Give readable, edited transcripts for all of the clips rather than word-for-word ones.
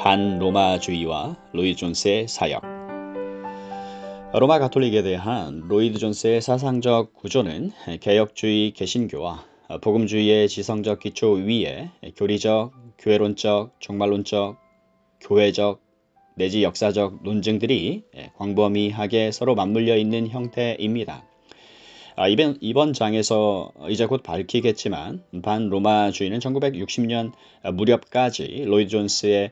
반로마주의와 로이드 존스의 사역. 로마 가톨릭에 대한 로이드 존스의 사상적 구조는 개혁주의 개신교와 복음주의의 지성적 기초 위에 교리적, 교회론적, 종말론적, 교회적 내지 역사적 논증들이 광범위하게 서로 맞물려 있는 형태입니다. 이번 장에서 이제 곧 밝히겠지만 반로마주의는 1960년 무렵까지 로이드 존스의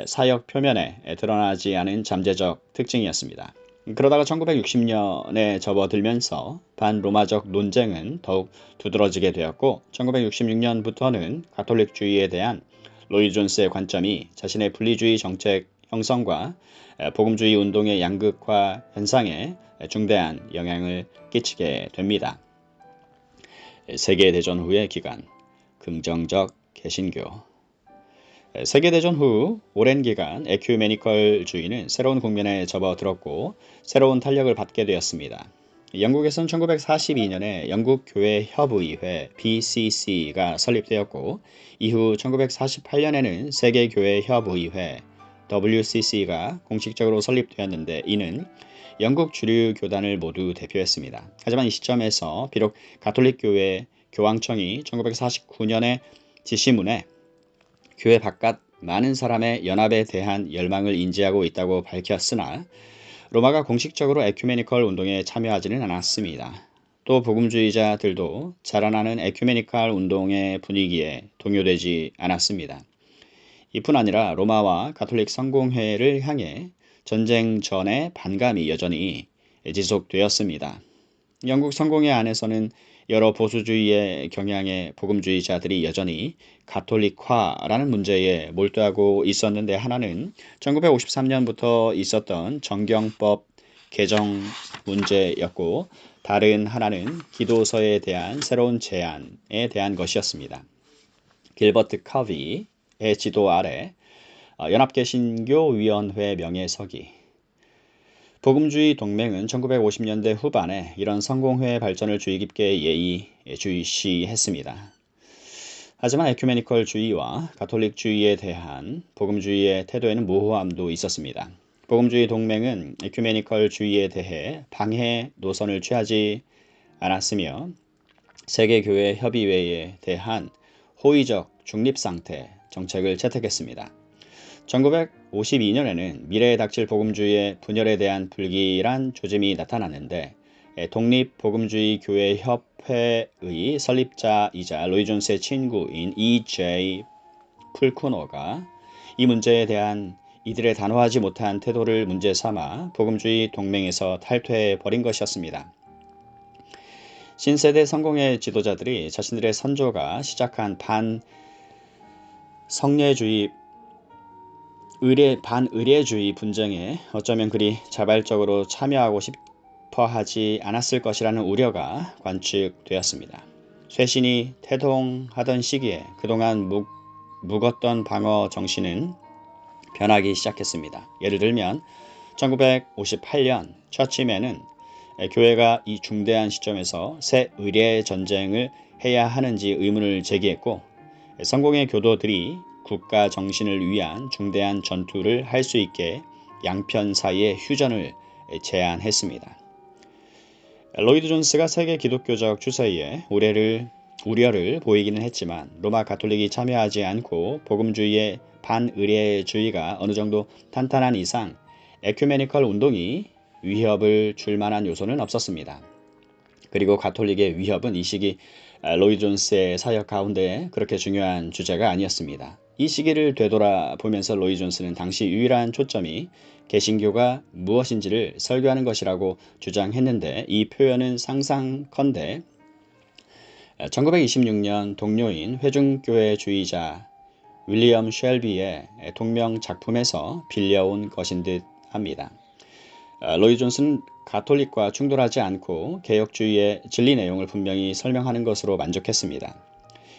사역 표면에 드러나지 않은 잠재적 특징이었습니다. 그러다가 1960년에 접어들면서 반로마적 논쟁은 더욱 두드러지게 되었고 1966년부터는 가톨릭주의에 대한 로이드 존스의 관점이 자신의 분리주의 정책 형성과 복음주의 운동의 양극화 현상에 중대한 영향을 끼치게 됩니다. 세계대전 후의 기간, 긍정적 개신교. 세계대전 후 오랜 기간 에큐메니컬주의는 새로운 국면에 접어들었고 새로운 탄력을 받게 되었습니다. 영국에서는 1942년에 영국교회협의회 BCC가 설립되었고 이후 1948년에는 세계교회협의회 WCC가 공식적으로 설립되었는데 이는 영국 주류 교단을 모두 대표했습니다. 하지만 이 시점에서 비록 가톨릭교회 교황청이 1949년에 지시문에 교회 바깥 많은 사람의 연합에 대한 열망을 인지하고 있다고 밝혔으나 로마가 공식적으로 에큐메니컬 운동에 참여하지는 않았습니다. 또 복음주의자들도 자라나는 에큐메니컬 운동의 분위기에 동요되지 않았습니다. 이뿐 아니라 로마와 가톨릭 성공회를 향해 전쟁 전의 반감이 여전히 지속되었습니다. 영국 성공회 안에서는 여러 보수주의의 경향의 복음주의자들이 여전히 가톨릭화라는 문제에 몰두하고 있었는데 하나는 1953년부터 있었던 정경법 개정 문제였고 다른 하나는 기도서에 대한 새로운 제안에 대한 것이었습니다. 길버트 커비의 지도 아래 연합개신교위원회 명예서기. 복음주의 동맹은 1950년대 후반에 이런 성공회의 발전을 주의 깊게 예의주시했습니다. 하지만 에큐메니컬주의와 가톨릭주의에 대한 복음주의의 태도에는 모호함도 있었습니다. 복음주의 동맹은 에큐메니컬주의에 대해 방해 노선을 취하지 않았으며 세계교회협의회에 대한 호의적 중립상태 정책을 채택했습니다. 1952년에는 미래에 닥칠 복음주의의 분열에 대한 불길한 조짐이 나타났는데 독립복음주의 교회협회의 설립자이자 로이드 존스의 친구인 E.J. 풀쿠노가 이 문제에 대한 이들의 단호하지 못한 태도를 문제 삼아 복음주의 동맹에서 탈퇴해버린 것이었습니다. 신세대 성공회 지도자들이 자신들의 선조가 시작한 반의례주의 분쟁에 어쩌면 그리 자발적으로 참여하고 싶어하지 않았을 것이라는 우려가 관측되었습니다. 쇄신이 태동하던 시기에 그동안 묵었던 방어 정신은 변하기 시작했습니다. 예를 들면 1958년 처치맨은 교회가 이 중대한 시점에서 새 의례 전쟁을 해야 하는지 의문을 제기했고 성공의 교도들이 국가 정신을 위한 중대한 전투를 할 수 있게 양편 사이의 휴전을 제안했습니다. 로이드 존스가 세계 기독교적 추세에 우려를 보이기는 했지만 로마 가톨릭이 참여하지 않고 복음주의의 반의례주의가 어느 정도 탄탄한 이상 에큐메니컬 운동이 위협을 줄 만한 요소는 없었습니다. 그리고 가톨릭의 위협은 이 시기 로이드 존스의 사역 가운데 그렇게 중요한 주제가 아니었습니다. 이 시기를 되돌아보면서 로이드 존스는 당시 유일한 초점이 개신교가 무엇인지를 설교하는 것이라고 주장했는데 이 표현은 상상컨대 1926년 동료인 회중교회주의자 윌리엄 쉘비의 동명 작품에서 빌려온 것인 듯 합니다. 로이드 존스는 가톨릭과 충돌하지 않고 개혁주의의 진리 내용을 분명히 설명하는 것으로 만족했습니다.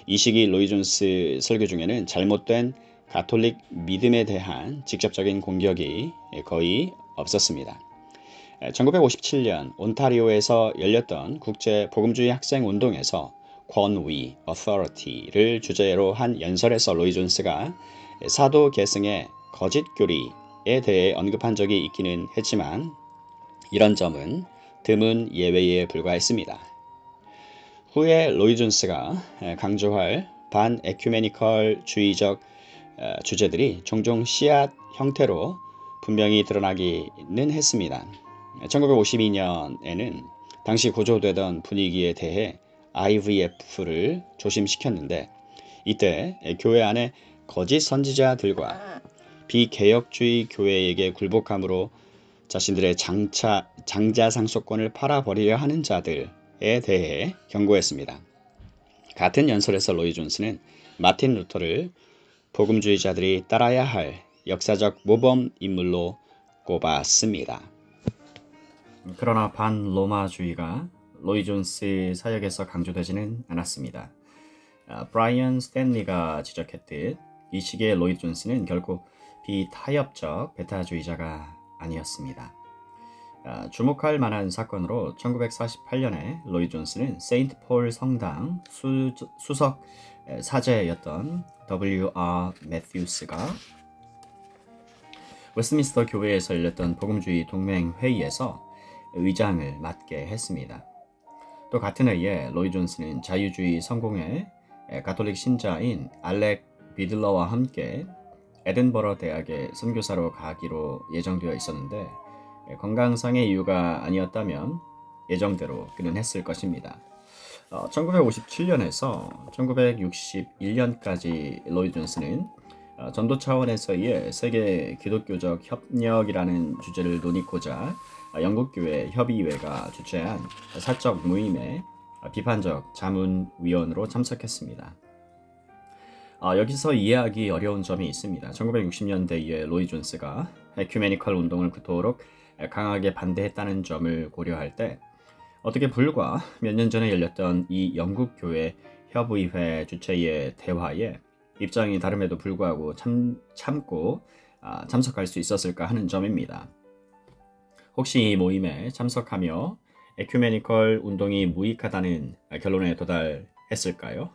이 시기 로이드 존스 설교 중에는 잘못된 가톨릭 믿음에 대한 직접적인 공격이 거의 없었습니다. 1957년 온타리오에서 열렸던 국제 복음주의 학생 운동에서 권위, authority를 주제로 한 연설에서 로이드 존스가 사도 계승의 거짓 교리에 대해 언급한 적이 있기는 했지만 이런 점은 드문 예외에 불과했습니다. 후에 로이 존스가 강조할 반에큐메니컬 주의적 주제들이 종종 씨앗 형태로 분명히 드러나기는 했습니다. 1952년에는 당시 고조되던 분위기에 대해 IVF를 조심시켰는데 이때 교회 안에 거짓 선지자들과 비개혁주의 교회에게 굴복함으로 자신들의 장자 상속권을 팔아버리려 하는 자들에 대해 경고했습니다. 같은 연설에서 로이 존스는 마틴 루터를 복음주의자들이 따라야 할 역사적 모범 인물로 꼽았습니다. 그러나 반로마주의가 로이 존스 사역에서 강조되지는 않았습니다. 브라이언 스탠리가 지적했듯 이 시기의 로이 존스는 결코 비타협적 베타주의자가 아니었습니다. 주목할 만한 사건으로 1948년에 로이 존스는 세인트 폴 성당 수석 사제였던 W.R. 매튜스가 웨스트민스터 교회에서 열렸던 복음주의 동맹 회의에서 의장을 맡게 했습니다. 또 같은 해에 로이 존스는 자유주의 성공회 가톨릭 신자인 알렉 비들러와 함께 에든버러 대학에 선교사로 가기로 예정되어 있었는데 건강상의 이유가 아니었다면 예정대로 그는 했을 것입니다. 1957년에서 1961년까지 로이 존스는 전도 차원에서의 세계 기독교적 협력이라는 주제를 논의고자 영국교회 협의회가 주최한 사적 모임에 비판적 자문위원으로 참석했습니다. 여기서 이해하기 어려운 점이 있습니다. 1960년대에 로이 존스가 에큐메니컬 운동을 그토록 강하게 반대했다는 점을 고려할 때 어떻게 불과 몇 년 전에 열렸던 이 영국교회 협의회 주최의 대화에 입장이 다름에도 불구하고 참고 참석할 수 있었을까 하는 점입니다. 혹시 이 모임에 참석하며 에큐메니컬 운동이 무익하다는 결론에 도달했을까요?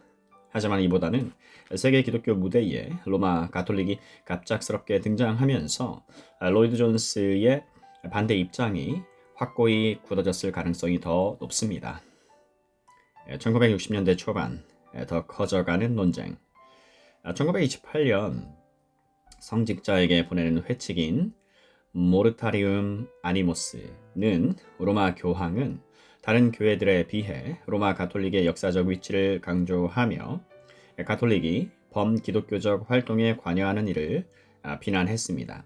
하지만 이보다는 세계 기독교 무대에 로마 가톨릭이 갑작스럽게 등장하면서 로이드 존스의 반대 입장이 확고히 굳어졌을 가능성이 더 높습니다. 1960년대 초반 더 커져가는 논쟁. 1928년 성직자에게 보내는 회칙인 모르타리움 아니모스는 로마 교황은 다른 교회들에 비해 로마 가톨릭의 역사적 위치를 강조하며 가톨릭이 범기독교적 활동에 관여하는 일을 비난했습니다.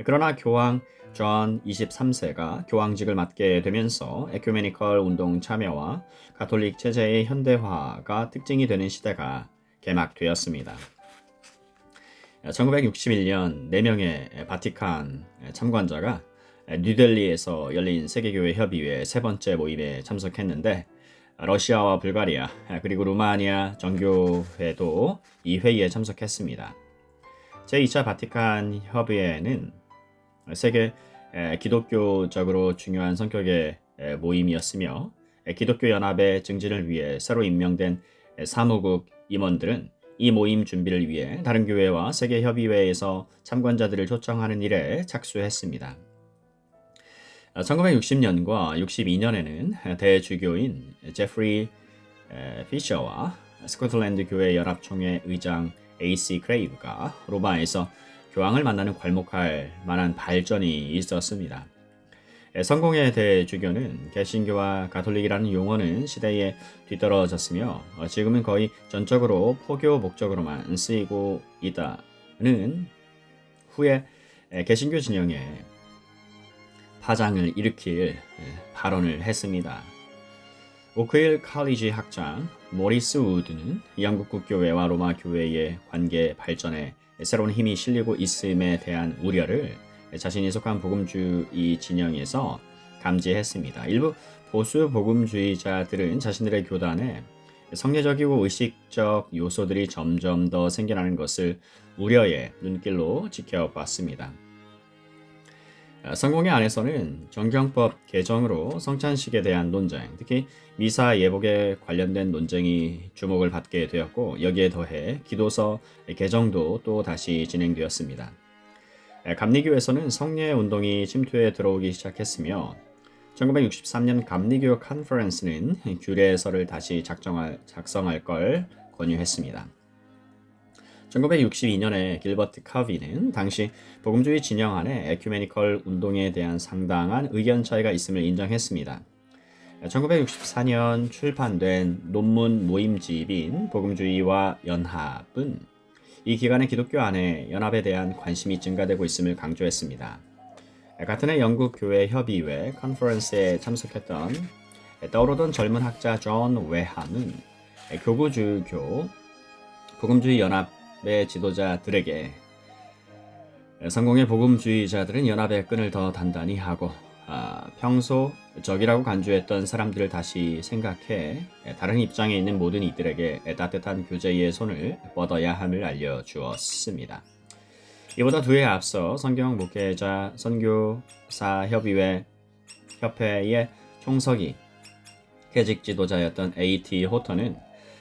그러나 교황 존 23세가 교황직을 맡게 되면서 에큐메니컬 운동 참여와 가톨릭 체제의 현대화가 특징이 되는 시대가 개막되었습니다. 1961년 4명의 바티칸 참관자가 뉴델리에서 열린 세계교회 협의회 세 번째 모임에 참석했는데 러시아와 불가리아 그리고 루마니아 정교회도 이 회의에 참석했습니다. 제2차 바티칸 협의회는 세계 기독교적으로 중요한 성격의 모임이었으며 기독교 연합의 증진을 위해 새로 임명된 사무국 임원들은 이 모임 준비를 위해 다른 교회와 세계 협의회에서 참관자들을 초청하는 일에 착수했습니다. 1960년과 62년에는 대주교인 제프리 피셔와 스코틀랜드 교회 연합총회 의장 A.C. 크레이브가 로마에서 교황을 만나는 괄목할 만한 발전이 있었습니다. 성공의 대주교는 개신교와 가톨릭이라는 용어는 시대에 뒤떨어졌으며 지금은 거의 전적으로 포교 목적으로만 쓰이고 있다는 후에 개신교 진영에 파장을 일으킬 발언을 했습니다. 오크힐 칼리지 학장 모리스 우드는 영국 국교회와 로마 교회의 관계 발전에 새로운 힘이 실리고 있음에 대한 우려를 자신이 속한 복음주의 진영에서 감지했습니다. 일부 보수 복음주의자들은 자신들의 교단에 성례적이고 의식적 요소들이 점점 더 생겨나는 것을 우려의 눈길로 지켜봤습니다. 성공회 안에서는 정경법 개정으로 성찬식에 대한 논쟁, 특히 미사 예복에 관련된 논쟁이 주목을 받게 되었고 여기에 더해 기도서 개정도 또 다시 진행되었습니다. 감리교에서는 성례 운동이 침투해 들어오기 시작했으며 1963년 감리교 컨퍼런스는 규례서를 다시 작성할 걸 권유했습니다. 1962년에 길버트 카비는 당시 복음주의 진영 안에 에큐메니컬 운동에 대한 상당한 의견 차이가 있음을 인정했습니다. 1964년 출판된 논문 모임집인 복음주의와 연합은 이 기간에 기독교 안에 연합에 대한 관심이 증가되고 있음을 강조했습니다. 같은 해 영국 교회 협의회 컨퍼런스에 참석했던 떠오르던 젊은 학자 존 웨함은 교구주교 복음주의 연합의 지도자들에게 성공의 복음주의자들은 연합의 끈을 더 단단히 하고 평소 적이라고 간주했던 사람들을 다시 생각해 다른 입장에 있는 모든 이들에게 따뜻한 교제의 손을 뻗어야 함을 알려주었습니다. 이보다 두 해 앞서 성경 목회자 선교사 협회의 총석이 계직 지도자였던 A.T. 호턴은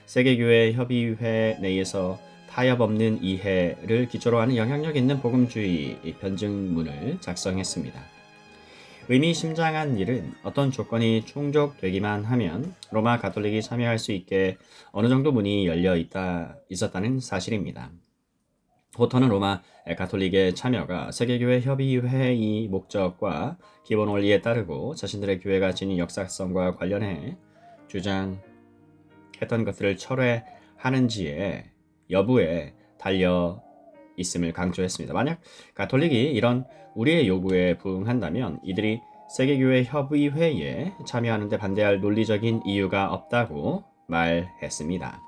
세계교회 협의회 내에서 타협 없는 이해를 기초로 하는 영향력 있는 복음주의 변증문을 작성했습니다. 의미심장한 일은 어떤 조건이 충족되기만 하면 로마 가톨릭이 참여할 수 있게 어느 정도 문이 열려 있었다는 사실입니다. 호턴은 로마 가톨릭의 참여가 세계교회 협의회의 목적과 기본 원리에 따르고 자신들의 교회가 지닌 역사성과 관련해 주장했던 것들을 철회하는지의 여부에 달려 있음을 강조했습니다. 만약 가톨릭이 이런 우리의 요구에 부응한다면 이들이 세계교회 협의회에 참여하는데 반대할 논리적인 이유가 없다고 말했습니다.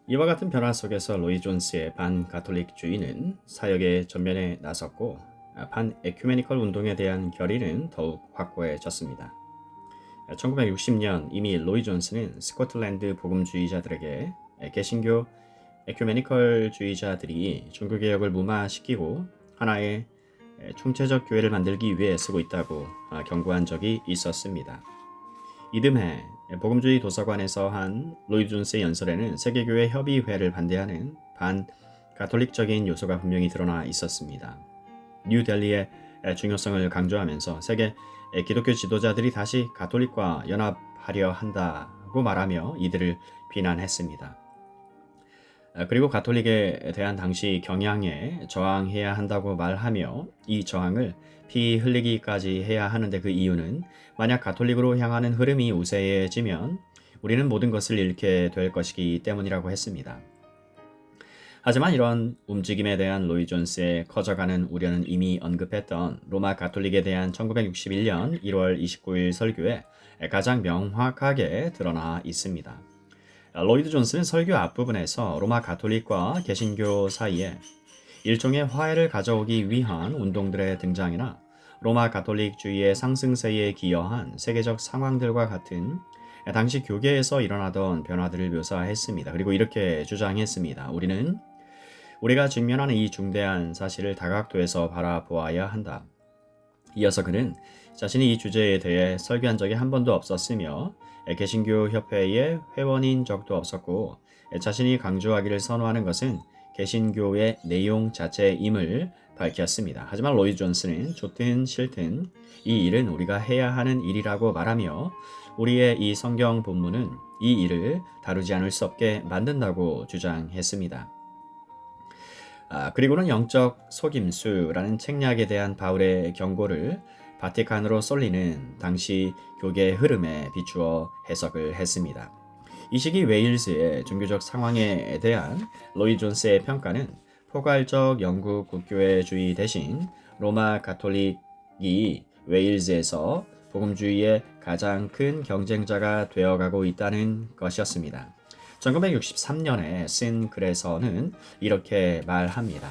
이와 같은 변화 속에서 로이 존스의 반가톨릭주의는 사역의 전면에 나섰고 반에큐메니컬 운동에 대한 결의는 더욱 확고해졌습니다. 1960년 이미 로이 존스는 스코틀랜드 복음주의자들에게 개신교 에큐메니컬주의자들이 종교개혁을 무마시키고 하나의 총체적 교회를 만들기 위해 쓰고 있다고 경고한 적이 있었습니다. 이듬해 복음주의 도서관에서 한 로이 존스의 연설에는 세계교회 협의회를 반대하는 반가톨릭적인 요소가 분명히 드러나 있었습니다. 뉴델리의 중요성을 강조하면서 세계 기독교 지도자들이 다시 가톨릭과 연합하려 한다고 말하며 이들을 비난했습니다. 그리고 가톨릭에 대한 당시 경향에 저항해야 한다고 말하며 이 저항을 피 흘리기까지 해야 하는데 그 이유는 만약 가톨릭으로 향하는 흐름이 우세해지면 우리는 모든 것을 잃게 될 것이기 때문이라고 했습니다. 하지만 이런 움직임에 대한 로이 존스의 커져가는 우려는 이미 언급했던 로마 가톨릭에 대한 1961년 1월 29일 설교에 가장 명확하게 드러나 있습니다. 로이드 존스는 설교 앞부분에서 로마 가톨릭과 개신교 사이에 일종의 화해를 가져오기 위한 운동들의 등장이나 로마 가톨릭주의의 상승세에 기여한 세계적 상황들과 같은 당시 교계에서 일어나던 변화들을 묘사했습니다. 그리고 이렇게 주장했습니다. 우리가 직면하는 이 중대한 사실을 다각도에서 바라보아야 한다. 이어서 그는 자신이 이 주제에 대해 설교한 적이 한 번도 없었으며 개신교 협회의 회원인 적도 없었고 자신이 강조하기를 선호하는 것은 개신교의 내용 자체임을 밝혔습니다. 하지만 로이 존스는 좋든 싫든 이 일은 우리가 해야 하는 일이라고 말하며 우리의 이 성경 본문은 이 일을 다루지 않을 수 없게 만든다고 주장했습니다. 그리고는 영적 속임수라는 책략에 대한 바울의 경고를 바티칸으로 쏠리는 당시 교계의 흐름에 비추어 해석을 했습니다. 이 시기 웨일즈의 종교적 상황에 대한 로이 존스의 평가는 포괄적 영국 국교회주의 대신 로마 가톨릭이 웨일즈에서 복음주의의 가장 큰 경쟁자가 되어가고 있다는 것이었습니다. 1963년에 쓴 글에서는 이렇게 말합니다.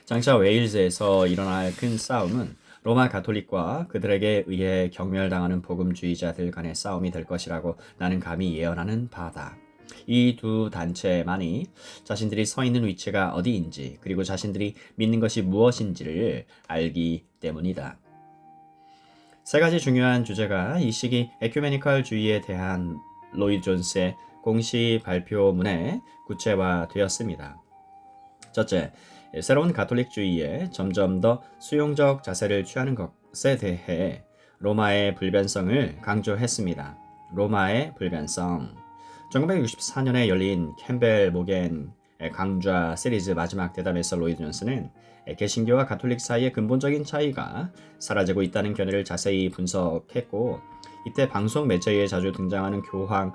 장차 웨일즈에서 일어날 큰 싸움은 로마 가톨릭과 그들에게 의해 경멸당하는 복음주의자들 간의 싸움이 될 것이라고 나는 감히 예언하는 바다. 이 두 단체만이 자신들이 서 있는 위치가 어디인지 그리고 자신들이 믿는 것이 무엇인지를 알기 때문이다. 세 가지 중요한 주제가 이 시기 에큐메니컬주의에 대한 로이 존스의 공시 발표문에 구체화되었습니다. 첫째, 새로운 가톨릭주의에 점점 더 수용적 자세를 취하는 것에 대해 로마의 불변성을 강조했습니다. 로마의 불변성. 1964년에 열린 캠벨 모겐 강좌 시리즈 마지막 대담에서 로이드 존슨은 개신교와 가톨릭 사이의 근본적인 차이가 사라지고 있다는 견해를 자세히 분석했고, 이때 방송 매체에 자주 등장하는 교황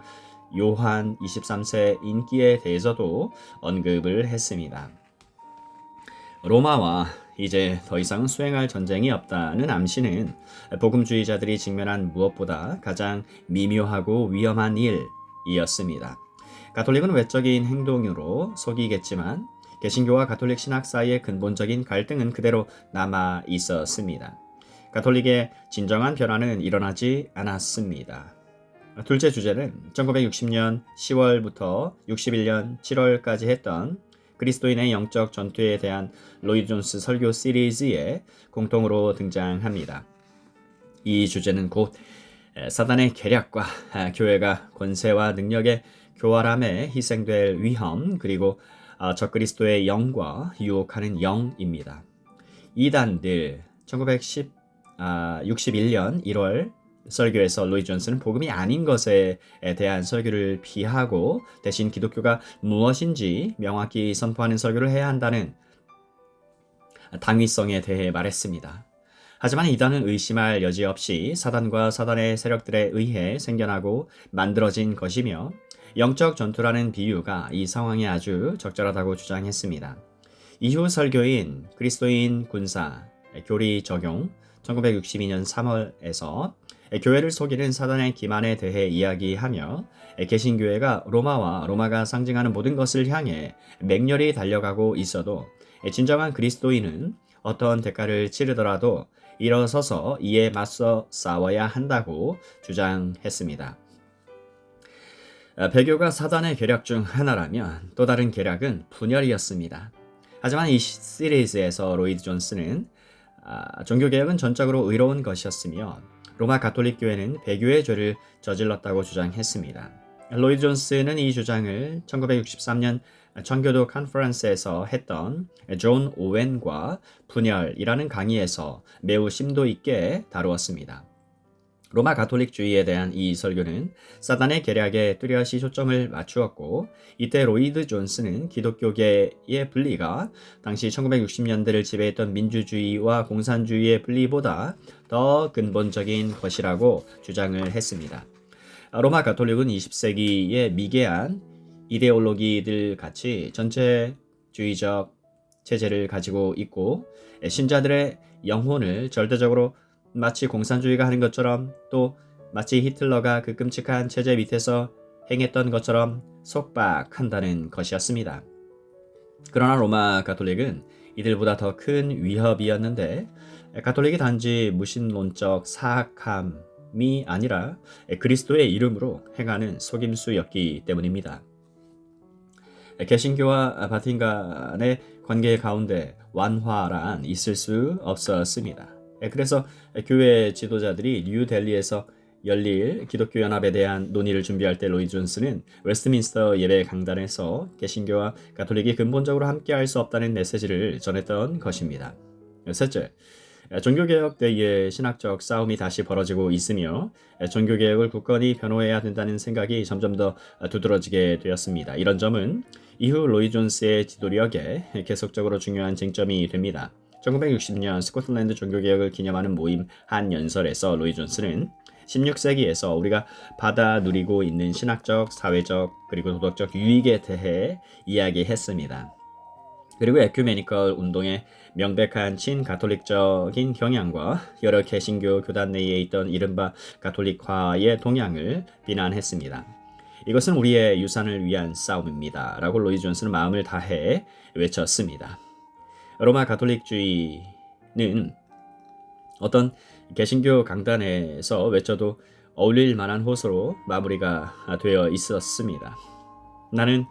요한 23세 인기에 대해서도 언급을 했습니다. 로마와 이제 더 이상 수행할 전쟁이 없다는 암시는 복음주의자들이 직면한 무엇보다 가장 미묘하고 위험한 일이었습니다. 가톨릭은 외적인 행동으로 속이겠지만 개신교와 가톨릭 신학 사이의 근본적인 갈등은 그대로 남아 있었습니다. 가톨릭의 진정한 변화는 일어나지 않았습니다. 둘째 주제는 1960년 10월부터 61년 7월까지 했던 그리스도인의 영적 전투에 대한 로이드 존스 설교 시리즈에 공통으로 등장합니다. 이 주제는 곧 사단의 계략과 교회가 권세와 능력의 교활함에 희생될 위험, 그리고 적그리스도의 영과 유혹하는 영입니다. 이단들 1961년 1월 설교에서 로이드 존슨은 복음이 아닌 것에 대한 설교를 피하고 대신 기독교가 무엇인지 명확히 선포하는 설교를 해야 한다는 당위성에 대해 말했습니다. 하지만 이단은 의심할 여지 없이 사단과 사단의 세력들에 의해 생겨나고 만들어진 것이며 영적 전투라는 비유가 이 상황에 아주 적절하다고 주장했습니다. 이후 설교인 그리스도인 군사 교리 적용 1962년 3월에서 교회를 속이는 사단의 기만에 대해 이야기하며 개신교회가 로마가 상징하는 모든 것을 향해 맹렬히 달려가고 있어도 진정한 그리스도인은 어떤 대가를 치르더라도 일어서서 이에 맞서 싸워야 한다고 주장했습니다. 배교가 사단의 계략 중 하나라면 또 다른 계략은 분열이었습니다. 하지만 이 시리즈에서 로이드 존슨은 종교개혁은 전적으로 의로운 것이었으며 로마 가톨릭 교회는 배교의 죄를 저질렀다고 주장했습니다. 로이드 존슨은 이 주장을 1963년 청교도 컨퍼런스에서 했던 존 오웬과 분열이라는 강의에서 매우 심도 있게 다루었습니다. 로마 가톨릭주의에 대한 이 설교는 사단의 계략에 뚜렷이 초점을 맞추었고, 이때 로이드 존슨은 기독교계의 분리가 당시 1960년대를 지배했던 민주주의와 공산주의의 분리보다 더 근본적인 것이라고 주장을 했습니다. 로마 가톨릭은 20세기의 미개한 이데올로기들 같이 전체주의적 체제를 가지고 있고, 신자들의 영혼을 절대적으로 마치 공산주의가 하는 것처럼, 또 마치 히틀러가 그 끔찍한 체제 밑에서 행했던 것처럼 속박한다는 것이었습니다. 그러나 로마 가톨릭은 이들보다 더 큰 위협이었는데, 가톨릭이 단지 무신론적 사악함이 아니라 그리스도의 이름으로 행하는 속임수였기 때문입니다. 개신교와 바티칸의 관계 가운데 완화란 있을 수 없었습니다. 그래서 교회 지도자들이 뉴델리에서 열릴 기독교 연합에 대한 논의를 준비할 때 로이드 존슨은 웨스트민스터 예배 강단에서 개신교와 가톨릭이 근본적으로 함께할 수 없다는 메시지를 전했던 것입니다. 셋째, 종교개혁 때의 신학적 싸움이 다시 벌어지고 있으며 종교개혁을 굳건히 변호해야 된다는 생각이 점점 더 두드러지게 되었습니다. 이런 점은 이후 로이드 존스의 지도력에 계속적으로 중요한 쟁점이 됩니다. 1960년 스코틀랜드 종교개혁을 기념하는 모임 한 연설에서 로이드 존슨은 16세기에서 우리가 받아 누리고 있는 신학적, 사회적, 그리고 도덕적 유익에 대해 이야기했습니다. 그리고 에큐메니컬 운동의 명백한 친가톨릭적인 경향과 여러 개신교 교단 내에 있던 이른바 가톨릭화의 동향을 비난했습니다. 이것은 우리의 유산을 위한 싸움입니다. 라고 로이드 존슨은 마음을 다해 외쳤습니다. 로마 가톨릭주의는 어떤 개신교 강단에서 외쳐도 어울릴 만한 호소로 마무리가 되어 있었습니다. 나는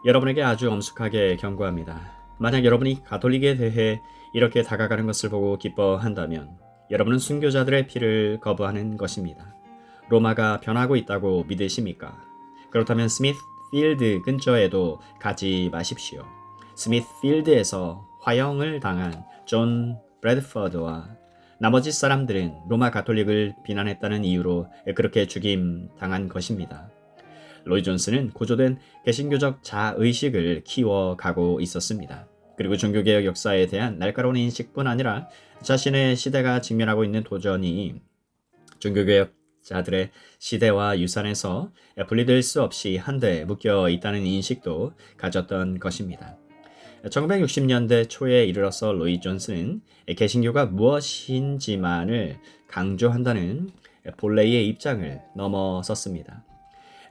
여러분에게 아주 엄숙하게 경고합니다. 만약 여러분이 가톨릭에 대해 이렇게 다가가는 것을 보고 기뻐한다면 여러분은 순교자들의 피를 거부하는 것입니다. 로마가 변하고 있다고 믿으십니까? 그렇다면 스미스 필드 근처에도 가지 마십시오. 스미스필드에서 화형을 당한 존 브래드퍼드와 나머지 사람들은 로마 가톨릭을 비난했다는 이유로 그렇게 죽임 당한 것입니다. 로이 존스는 고조된 개신교적 자의식을 키워가고 있었습니다. 그리고 종교개혁 역사에 대한 날카로운 인식뿐 아니라 자신의 시대가 직면하고 있는 도전이 종교개혁자들의 시대와 유산에서 분리될 수 없이 한데 묶여 있다는 인식도 가졌던 것입니다. 1960년대 초에 이르러서 로이 존스는 개신교가 무엇인지만을 강조한다는 본래의 입장을 넘어섰습니다.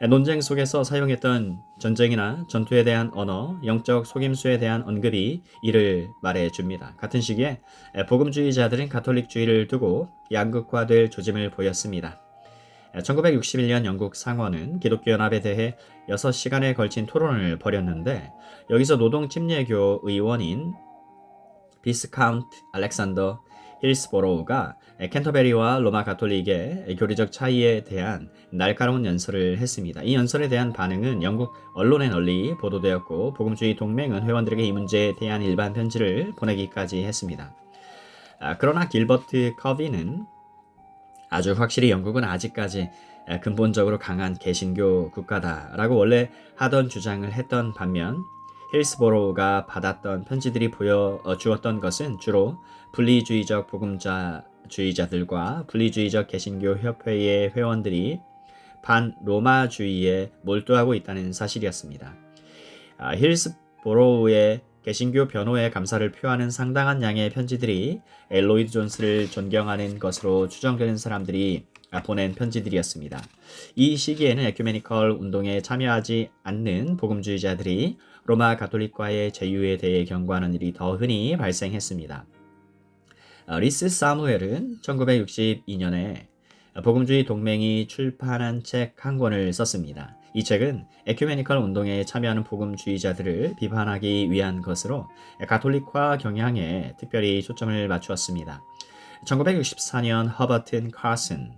논쟁 속에서 사용했던 전쟁이나 전투에 대한 언어, 영적 속임수에 대한 언급이 이를 말해줍니다. 같은 시기에 복음주의자들은 가톨릭주의를 두고 양극화될 조짐을 보였습니다. 1961년 영국 상원은 기독교 연합에 대해 6시간에 걸친 토론을 벌였는데 여기서 노동침례교 의원인 비스카운트 알렉산더 힐스보로우가 캔터베리와 로마 가톨릭의 교리적 차이에 대한 날카로운 연설을 했습니다. 이 연설에 대한 반응은 영국 언론에 널리 보도되었고 복음주의 동맹은 회원들에게 이 문제에 대한 일반 편지를 보내기까지 했습니다. 그러나 길버트 커비는 아주 확실히 영국은 아직까지 근본적으로 강한 개신교 국가다라고 원래 하던 주장을 했던 반면 힐스보로우가 받았던 편지들이 보여주었던 것은 주로 분리주의적 복음주의자들과 분리주의적 개신교 협회의 회원들이 반로마주의에 몰두하고 있다는 사실이었습니다. 힐스보로우의 개신교 변호에 감사를 표하는 상당한 양의 편지들이 로이드 존스를 존경하는 것으로 추정되는 사람들이 보낸 편지들이었습니다. 이 시기에는 에큐메니컬 운동에 참여하지 않는 복음주의자들이 로마 가톨릭과의 제휴에 대해 경고하는 일이 더 흔히 발생했습니다. 리스 사무엘은 1962년에 복음주의 동맹이 출판한 책 한 권을 썼습니다. 이 책은 에큐메니컬 운동에 참여하는 복음주의자들을 비판하기 위한 것으로 가톨릭화 경향에 특별히 초점을 맞추었습니다. 1964년 허버튼 카슨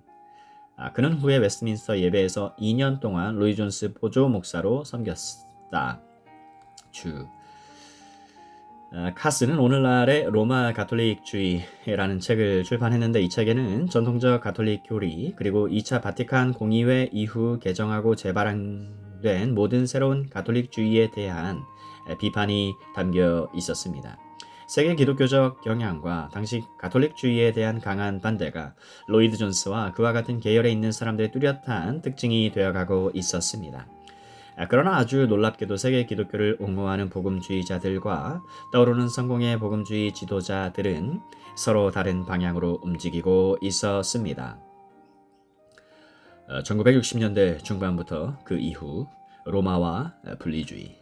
그는 후에 웨스트민스터 예배에서 2년 동안 로이 존스 보조 목사로 섬겼다. 카스는 오늘날의 로마 가톨릭주의라는 책을 출판했는데 이 책에는 전통적 가톨릭 교리 그리고 2차 바티칸 공의회 이후 개정하고 재발행된 모든 새로운 가톨릭주의에 대한 비판이 담겨 있었습니다. 세계 기독교적 경향과 당시 가톨릭주의에 대한 강한 반대가 로이드 존스와 그와 같은 계열에 있는 사람들의 뚜렷한 특징이 되어가고 있었습니다. 그러나 아주 놀랍게도 세계 기독교를 옹호하는 복음주의자들과 떠오르는 성공의 복음주의 지도자들은 서로 다른 방향으로 움직이고 있었습니다. 1960년대 중반부터 그 이후 로마와 분리주의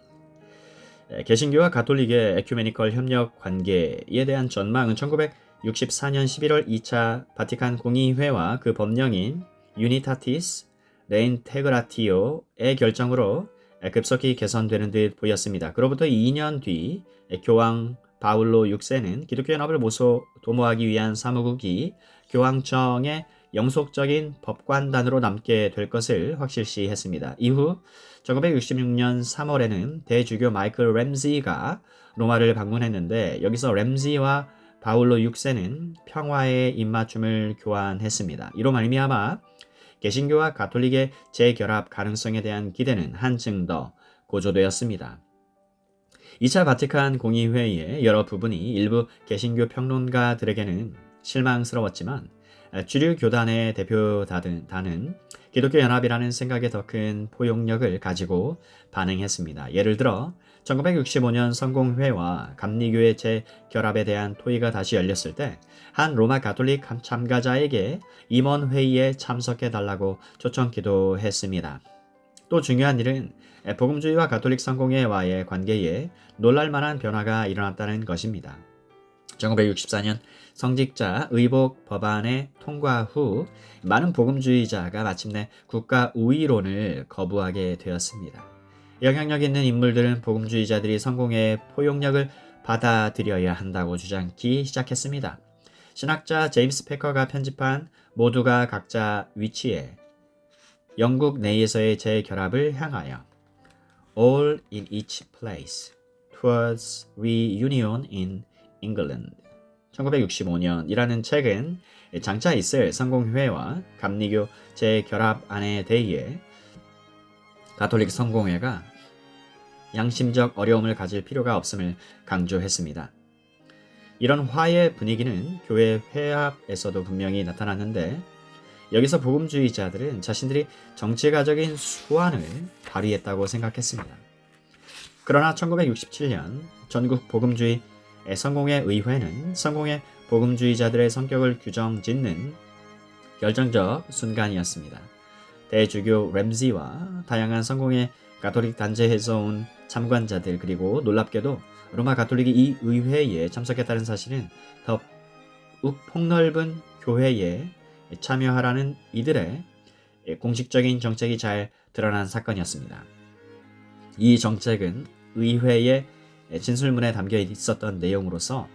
개신교와 가톨릭의 에큐메니컬 협력 관계에 대한 전망은 1964년 11월 2차 바티칸 공의회와 그 법령인 유니타티스 레인테그라티오의 결정으로 급속히 개선되는 듯 보였습니다. 그로부터 2년 뒤 교황 바울로 6세는 기독교 연합을 도모하기 위한 사무국이 교황청의 영속적인 법관단으로 남게 될 것을 확실시했습니다. 이후 1966년 3월에는 대주교 마이클 램지가 로마를 방문했는데 여기서 램지와 바울로 6세는 평화의 입맞춤을 교환했습니다. 이로 말미암아 개신교와 가톨릭의 재결합 가능성에 대한 기대는 한층 더 고조되었습니다. 2차 바티칸 공의회의 여러 부분이 일부 개신교 평론가들에게는 실망스러웠지만 주류 교단의 대표단은 기독교 연합이라는 생각에 더 큰 포용력을 가지고 반응했습니다. 예를 들어 1965년 성공회와 감리교의 재결합에 대한 토의가 다시 열렸을 때 한 로마 가톨릭 참가자에게 임원회의에 참석해달라고 초청 기도했습니다. 또 중요한 일은 복음주의와 가톨릭 성공회와의 관계에 놀랄만한 변화가 일어났다는 것입니다. 1964년 성직자 의복 법안의 통과 후 많은 복음주의자가 마침내 국가 우위론을 거부하게 되었습니다. 영향력 있는 인물들은 복음주의자들이 성공의 포용력을 받아들여야 한다고 주장하기 시작했습니다. 신학자 제임스 패커가 편집한 모두가 각자 위치에 영국 내에서의 재결합을 향하여 All in each place Towards Reunion in England 1965년이라는 책은 장차 있을 성공회와 감리교 재결합안에 대해 가톨릭 성공회가 양심적 어려움을 가질 필요가 없음을 강조했습니다. 이런 화해 분위기는 교회 회합에서도 분명히 나타났는데 여기서 복음주의자들은 자신들이 정치가적인 수완을 발휘했다고 생각했습니다. 그러나 1967년 전국 복음주의 성공회 의회는 성공회 복음주의자들의 성격을 규정짓는 결정적 순간이었습니다. 대주교 램지와 다양한 성공회 가톨릭 단체에서 온 참관자들 그리고 놀랍게도 로마 가톨릭이 이 의회에 참석했다는 사실은 더욱 폭넓은 교회에 참여하라는 이들의 공식적인 정책이 잘 드러난 사건이었습니다. 이 정책은 의회의 진술문에 담겨 있었던 내용으로서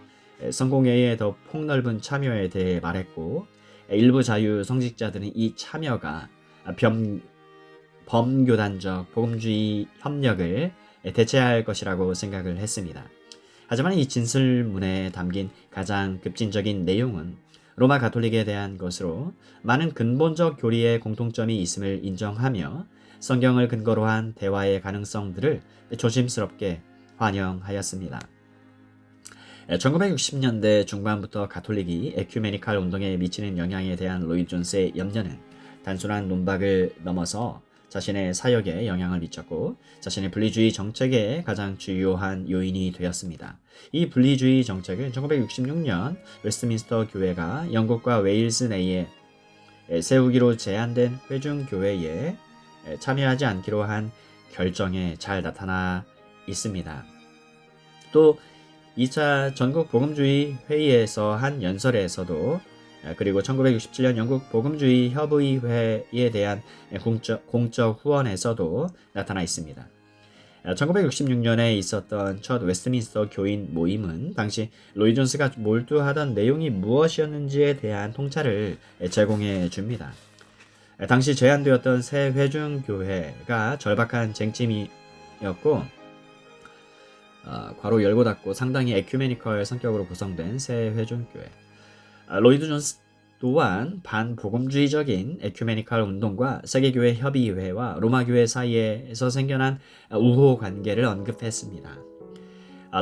성공회의 더 폭넓은 참여에 대해 말했고 일부 자유 성직자들은 이 참여가 범교단적 복음주의 협력을 대체할 것이라고 생각을 했습니다. 하지만 이 진술문에 담긴 가장 급진적인 내용은 로마 가톨릭에 대한 것으로 많은 근본적 교리의 공통점이 있음을 인정하며 성경을 근거로 한 대화의 가능성들을 조심스럽게 환영하였습니다. 1960년대 중반부터 가톨릭이 에큐메니칼 운동에 미치는 영향에 대한 로이드 존스의 염려는 단순한 논박을 넘어서 자신의 사역에 영향을 미쳤고 자신의 분리주의 정책의 가장 주요한 요인이 되었습니다. 이 분리주의 정책은 1966년 웨스트민스터 교회가 영국과 웨일스 내에 세우기로 제안된 회중교회에 참여하지 않기로 한 결정에 잘 나타나 있습니다. 또 2차 전국 복음주의 회의에서 한 연설에서도 그리고 1967년 영국 복음주의 협의회에 대한 공적 후원에서도 나타나 있습니다. 1966년에 있었던 첫 웨스트민스터 교인 모임은 당시 로이 존스가 몰두하던 내용이 무엇이었는지에 대한 통찰을 제공해 줍니다. 당시 제안되었던 새 회중교회가 절박한 쟁점이었고 괄호 열고 닫고 상당히 에큐메니컬 성격으로 구성된 새 회중교회. 로이드 존스 또한 반복음주의적인 에큐메니컬 운동과 세계교회 협의회와 로마교회 사이에서 생겨난 우호 관계를 언급했습니다.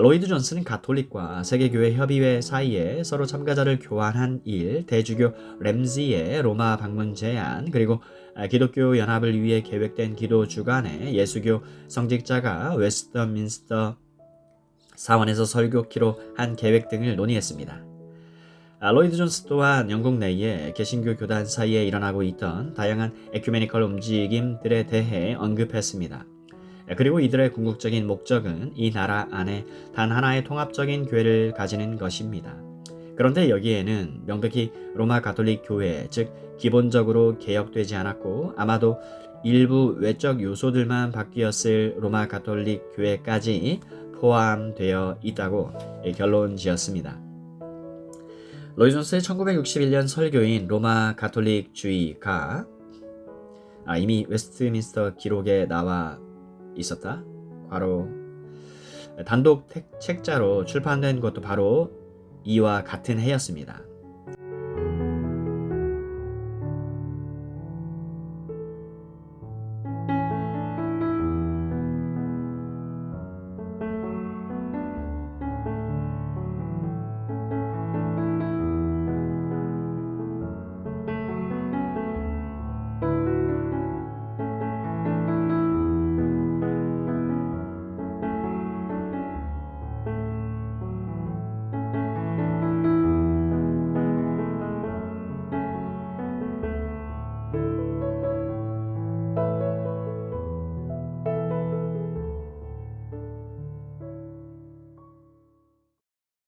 로이드 존스는 가톨릭과 세계교회 협의회 사이에 서로 참가자를 교환한 일, 대주교 램지의 로마 방문 제안, 그리고 기독교 연합을 위해 계획된 기도 주간에 예수교 성직자가 웨스트민스터 사원에서 설교키로 한 계획 등을 논의했습니다. 로이드 존스 또한 영국 내에 개신교 교단 사이에 일어나고 있던 다양한 에큐메니컬 움직임들에 대해 언급했습니다. 그리고 이들의 궁극적인 목적은 이 나라 안에 단 하나의 통합적인 교회를 가지는 것입니다. 그런데 여기에는 명백히 로마 가톨릭 교회, 즉 기본적으로 개혁되지 않았고 아마도 일부 외적 요소들만 바뀌었을 로마 가톨릭 교회까지 포함되어 있다고 결론 지었습니다. 로이 존스의 1961년 설교인 로마 가톨릭주의가 이미 웨스트민스터 기록에 나와 있었다. 괄호 단독 책자로 출판된 것도 바로 이와 같은 해였습니다.